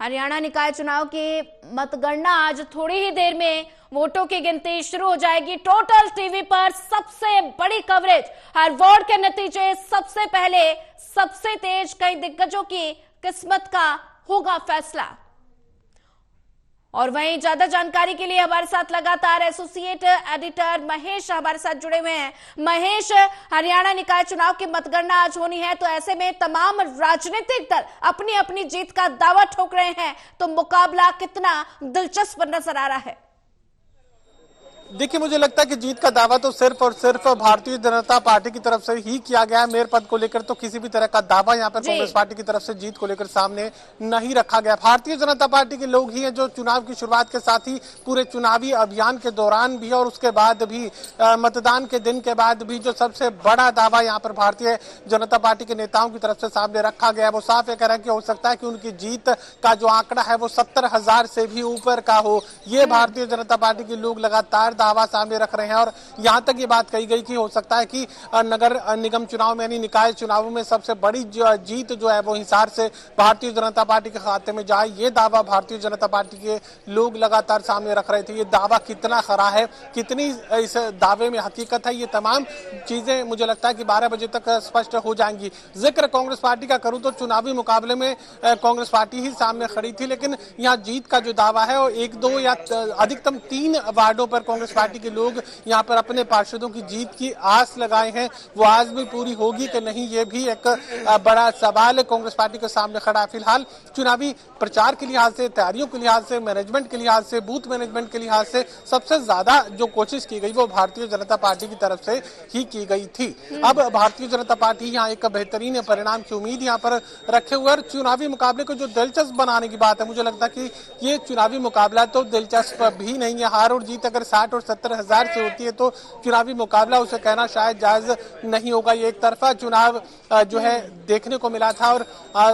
हरियाणा निकाय चुनाव की मतगणना आज थोड़ी ही देर में वोटों की गिनती शुरू हो जाएगी। टोटल टीवी पर सबसे बड़ी कवरेज, हर वार्ड के नतीजे सबसे पहले, सबसे तेज, कई दिग्गजों की किस्मत का होगा फैसला। और वहीं ज्यादा जानकारी के लिए हमारे साथ लगातार एसोसिएट एडिटर महेश हमारे साथ जुड़े हुए हैं। महेश, हरियाणा निकाय चुनाव की मतगणना आज होनी है, तो ऐसे में तमाम राजनीतिक दल अपनी अपनी जीत का दावा ठोक रहे हैं, तो मुकाबला कितना दिलचस्प नजर आ रहा है? देखिए, मुझे लगता है कि जीत का दावा तो सिर्फ और सिर्फ भारतीय जनता पार्टी की तरफ से ही किया गया है। मेयर पद को लेकर तो किसी भी तरह का दावा यहाँ पर कांग्रेस पार्टी की तरफ से जीत को लेकर सामने नहीं रखा गया। भारतीय जनता पार्टी के लोग ही हैं जो चुनाव की शुरुआत के साथ ही पूरे चुनावी अभियान के दौरान भी और उसके बाद भी मतदान के दिन के बाद भी जो सबसे बड़ा दावा यहाँ पर भारतीय जनता पार्टी के नेताओं की तरफ से सामने रखा गया है, वो साफ ये कह रहा है कि हो सकता है कि उनकी जीत का जो आंकड़ा है वो 70,000 से भी ऊपर का हो। ये भारतीय जनता पार्टी के लोग लगातार दावा सामने रख रहे हैं। और यहां तक ये बात कही गई कि हो सकता है कि नगर निगम चुनाव में यानी निकाय चुनावों में सबसे बड़ी जीत जो है वो हिसार से भारतीय जनता पार्टी के खाते में जाए। ये दावा भारतीय जनता पार्टी के लोग लगातार सामने रख रहे थे। ये दावा कितना खरा है, कितनी इस दावे में हकीकत है, ये तमाम चीजें मुझे लगता है कि 12 बजे तक स्पष्ट हो जाएंगी। जिक्र कांग्रेस पार्टी का करूं तो चुनावी मुकाबले में कांग्रेस पार्टी ही सामने खड़ी थी, लेकिन यहाँ जीत का जो दावा है वो 1, 2 या अधिकतम 3 वार्डों पर कांग्रेस पार्टी के लोग यहाँ पर अपने पार्षदों की जीत की आस लगाए हैं। वो आज भी पूरी होगी कि नहीं, ये भी एक बड़ा सवाल कांग्रेस पार्टी के सामने खड़ा है। फिलहाल चुनावी प्रचार के लिहाज से, तैयारियों के लिहाज से, मैनेजमेंट के लिहाज से, बूथ मैनेजमेंट के लिहाज से सबसे ज्यादा जो कोशिश की गई वो भारतीय जनता पार्टी की तरफ से ही की गई थी। अब भारतीय जनता पार्टी यहाँ एक बेहतरीन परिणाम की उम्मीद यहाँ पर रखे हुए और चुनावी मुकाबले को जो दिलचस्प बनाने की बात है, मुझे लगता है कि ये चुनावी मुकाबला तो दिलचस्प भी नहीं है। हार और जीत अगर 60 और 70,000 से होती है तो चुनावी मुकाबला उसे कहना शायद जायज नहीं होगा। ये एक तरफा चुनाव जो है देखने को मिला था और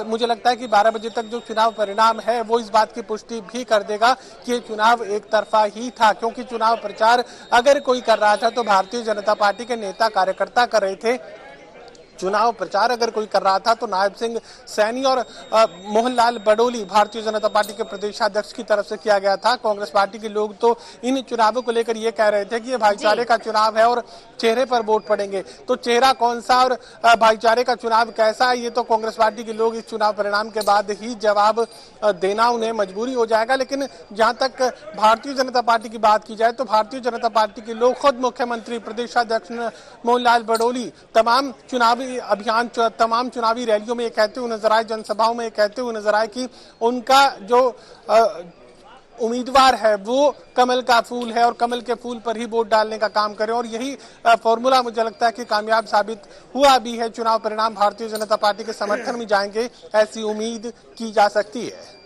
मुझे लगता है कि 12 बजे तक जो चुनाव परिणाम है वो इस बात की पुष्टि भी कर देगा कि ये चुनाव एक तरफा ही था, क्योंकि चुनाव प्रचार अगर कोई कर रहा था तो भारतीय जनता पार्टी के नेता कार्यकर्ता कर रहे थे। चुनाव प्रचार अगर कोई कर रहा था तो नायब सिंह सैनी और मोहनलाल बडोली भारतीय जनता पार्टी के प्रदेशाध्यक्ष की तरफ से किया गया था। कांग्रेस पार्टी के लोग तो इन चुनावों को लेकर ये कह रहे थे कि ये भाईचारे का चुनाव है और चेहरे पर वोट पड़ेंगे। तो चेहरा कौन सा और भाईचारे का चुनाव कैसा है, ये तो कांग्रेस पार्टी के लोग इस चुनाव परिणाम के बाद ही जवाब देना उन्हें मजबूरी हो जाएगा। लेकिन जहां तक भारतीय जनता पार्टी की बात की जाए तो भारतीय जनता पार्टी के लोग, खुद मुख्यमंत्री, प्रदेशाध्यक्ष मोहनलाल बडोली तमाम चुनावी अभियान, तमाम चुनावी रैलियों में ये कहते हुए नजर आए, जनसभाओं में ये कहते हुए नजर आए कि उनका जो उम्मीदवार है वो कमल का फूल है और कमल के फूल पर ही वोट डालने का काम करें। और यही फॉर्मूला मुझे लगता है कि कामयाब साबित हुआ भी है। चुनाव परिणाम भारतीय जनता पार्टी के समर्थन में जाएंगे, ऐसी उम्मीद की जा सकती है।